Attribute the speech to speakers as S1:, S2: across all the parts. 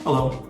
S1: Hello,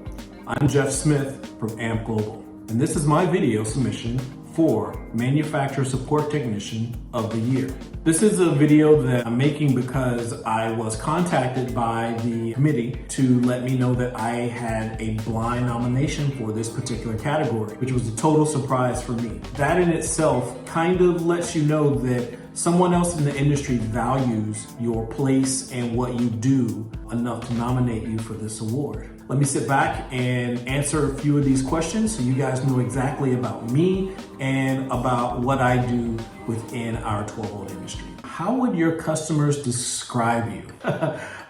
S1: I'm Jeff Smith from AMP Global, and this is my video submission for Manufacturer Support Technician of the Year. This is a video that I'm making because I was contacted by the committee to let me know that I had a blind nomination for this particular category, which was a total surprise for me. That in itself kind of lets you know that someone else in the industry values your place and what you do enough to nominate you for this award. Let me sit back and answer a few of these questions so you guys know exactly about me and about what I do within our 12-volt industry. How would your customers describe you?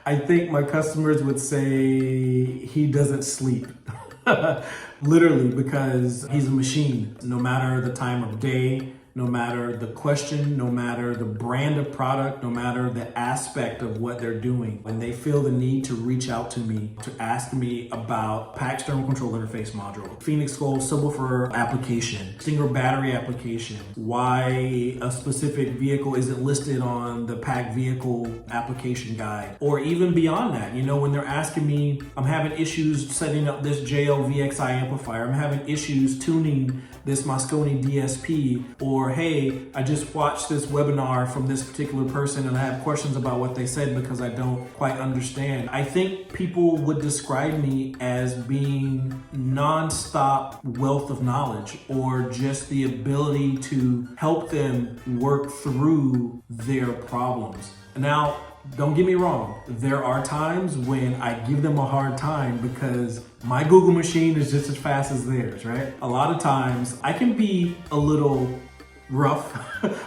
S1: I think my customers would say he doesn't sleep. Literally, because he's a machine. No matter the time of day, no matter the question, no matter the brand of product, no matter the aspect of what they're doing, when they feel the need to reach out to me to ask me about packed thermal control interface module, Phoenix Gold subwoofer application, Stinger battery application, why a specific vehicle isn't listed on the packed vehicle application guide, or even beyond that, when they're asking me, I'm having issues setting up this JLVXI amplifier, I'm having issues tuning this Moscone DSP, or hey, I just watched this webinar from this particular person and I have questions about what they said because I don't quite understand. I think people would describe me as being non-stop wealth of knowledge, or just the ability to help them work through their problems. Now, don't get me wrong, there are times when I give them a hard time because my Google machine is just as fast as theirs, right? A lot of times I can be a little rough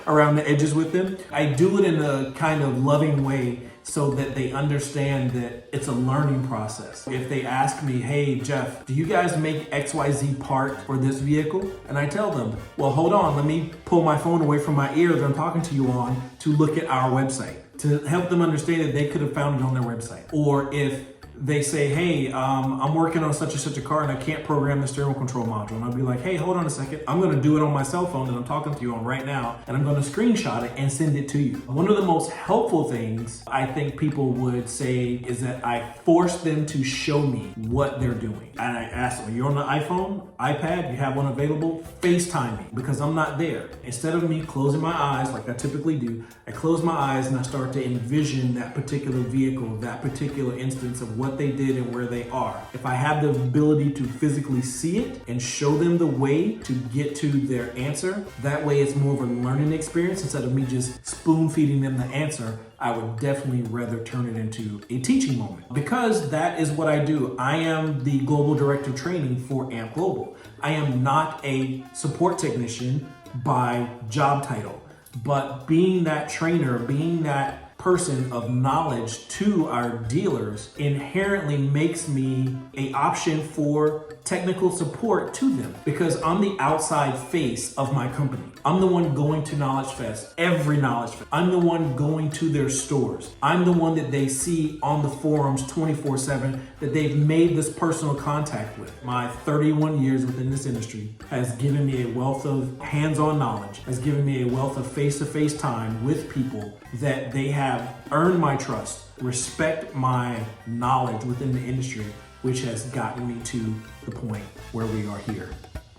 S1: around the edges with them. I do it in a kind of loving way so that they understand that it's a learning process. If they ask me, hey Jeff, do you guys make XYZ part for this vehicle? And I tell them, well, hold on, let me pull my phone away from my ear that I'm talking to you on to look at our website, to help them understand that they could have found it on their website. Or if they say, hey, I'm working on such and such a car and I can't program the steering control module. And I'll be like, hey, hold on a second. I'm gonna do it on my cell phone that I'm talking to you on right now. And I'm gonna screenshot it and send it to you. One of the most helpful things I think people would say is that I force them to show me what they're doing. And I ask them, you're on the iPhone, iPad, you have one available? FaceTime me, because I'm not there. Instead of me closing my eyes like I typically do, I close my eyes and I start to envision that particular vehicle, that particular instance of what they did and where they are. If I have the ability to physically see it and show them the way to get to their answer, that way it's more of a learning experience instead of me just spoon feeding them the answer. I would definitely rather turn it into a teaching moment, because that is what I do. I am the Global Director of Training for AMP Global. I am not a support technician by job title, but being that trainer, being that person of knowledge to our dealers inherently makes me an option for technical support to them, because I'm the outside face of my company. I'm the one going to Knowledge Fest, every Knowledge Fest. I'm the one going to their stores. I'm the one that they see on the forums 24/7 that they've made this personal contact with. My 31 years within this industry has given me a wealth of hands-on knowledge, has given me a wealth of face-to-face time with people that they have earned my trust, respect my knowledge within the industry, which has gotten me to the point where we are here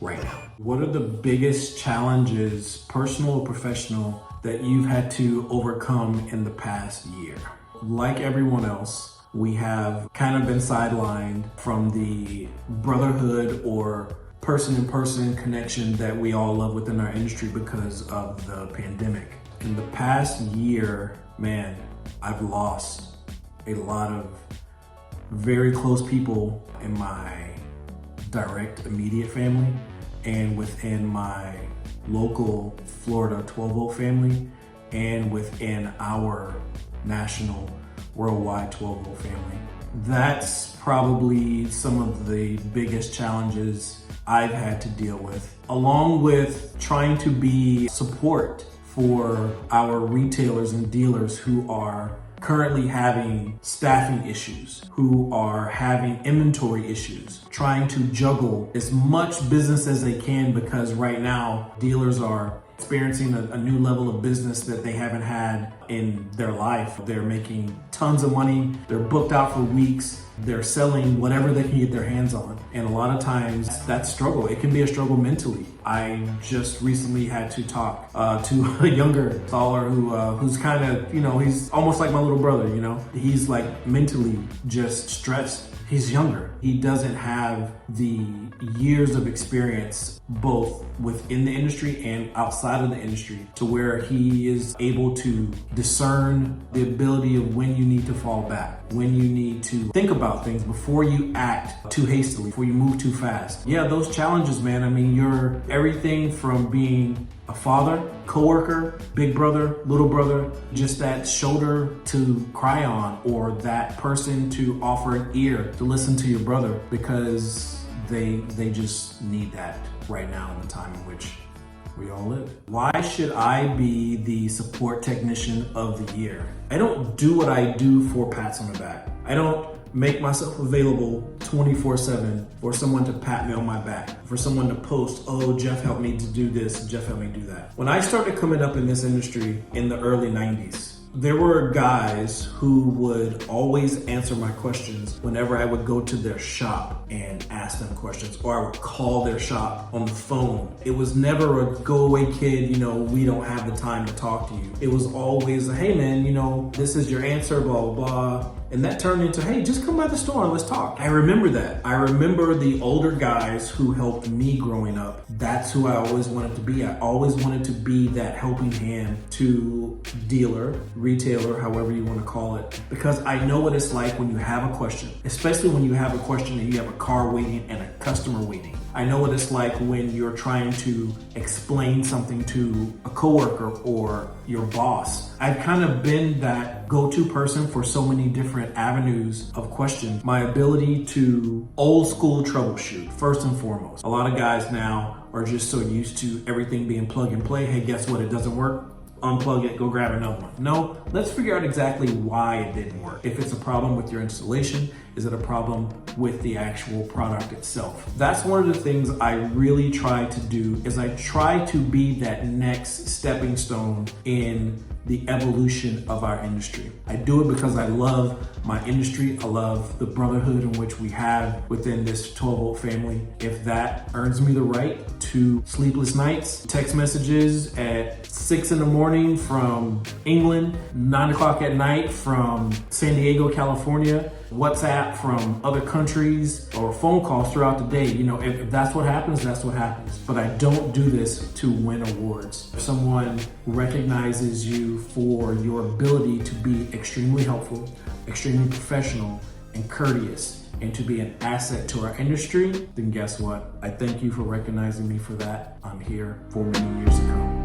S1: right now. What are the biggest challenges, personal or professional, that you've had to overcome in the past year? Like everyone else, we have kind of been sidelined from the brotherhood or person-in-person connection that we all love within our industry because of the pandemic. In the past year, man, I've lost a lot of very close people in my direct immediate family and within my local Florida 12-volt family and within our national worldwide 12-volt family. That's probably some of the biggest challenges I've had to deal with, along with trying to be support for our retailers and dealers who are currently having staffing issues, who are having inventory issues, trying to juggle as much business as they can, because right now dealers are experiencing a new level of business that they haven't had in their life. They're making tons of money. They're booked out for weeks. They're selling whatever they can get their hands on. And a lot of times that struggle, it can be a struggle mentally. I just recently had to talk to a younger installer who's kind of, he's almost like my little brother, He's like mentally just stressed. He's younger. He doesn't have the years of experience, both within the industry and outside of the industry, to where he is able to discern the ability of when you need to fall back, when you need to think about things before you act too hastily, before you move too fast. Yeah, those challenges, man. I mean, you're everything from being a father, coworker, big brother, little brother, just that shoulder to cry on, or that person to offer an ear to listen to your brother, because they just need that right now in the time in which we all live. Why should I be the support technician of the year? I don't do what I do for pats on the back. I don't make myself available 24/7 for someone to pat me on my back, for someone to post, oh, Jeff helped me to do this, Jeff helped me do that. When I started coming up in this industry in the early 90s, there were guys who would always answer my questions whenever I would go to their shop and ask them questions, or I would call their shop on the phone. It was never a go away kid, we don't have the time to talk to you. It was always, hey man, this is your answer, blah, blah, blah. And that turned into, hey, just come by the store and let's talk. I remember that. I remember the older guys who helped me growing up. That's who I always wanted to be. I always wanted to be that helping hand to dealer, retailer, however you want to call it, because I know what it's like when you have a question, especially when you have a question and you have a car waiting and a customer waiting. I know what it's like when you're trying to explain something to a coworker or your boss. I've kind of been that go-to person for so many different avenues of questions. My ability to old school troubleshoot, first and foremost. A lot of guys now are just so used to everything being plug and play. Hey, guess what? It doesn't work. Unplug it, go grab another one. No, let's figure out exactly why it didn't work. If it's a problem with your installation, is it a problem with the actual product itself? That's one of the things I really try to do, is I try to be that next stepping stone in the evolution of our industry. I do it because I love my industry. I love the brotherhood in which we have within this 12-volt family. If that earns me the right to sleepless nights, text messages at 6 in the morning from England, 9 o'clock at night from San Diego, California, WhatsApp from other countries, or phone calls throughout the day. If that's what happens, that's what happens. But I don't do this to win awards. If someone recognizes you for your ability to be extremely helpful, extremely professional, and courteous, and to be an asset to our industry, then guess what? I thank you for recognizing me for that. I'm here for many years to come.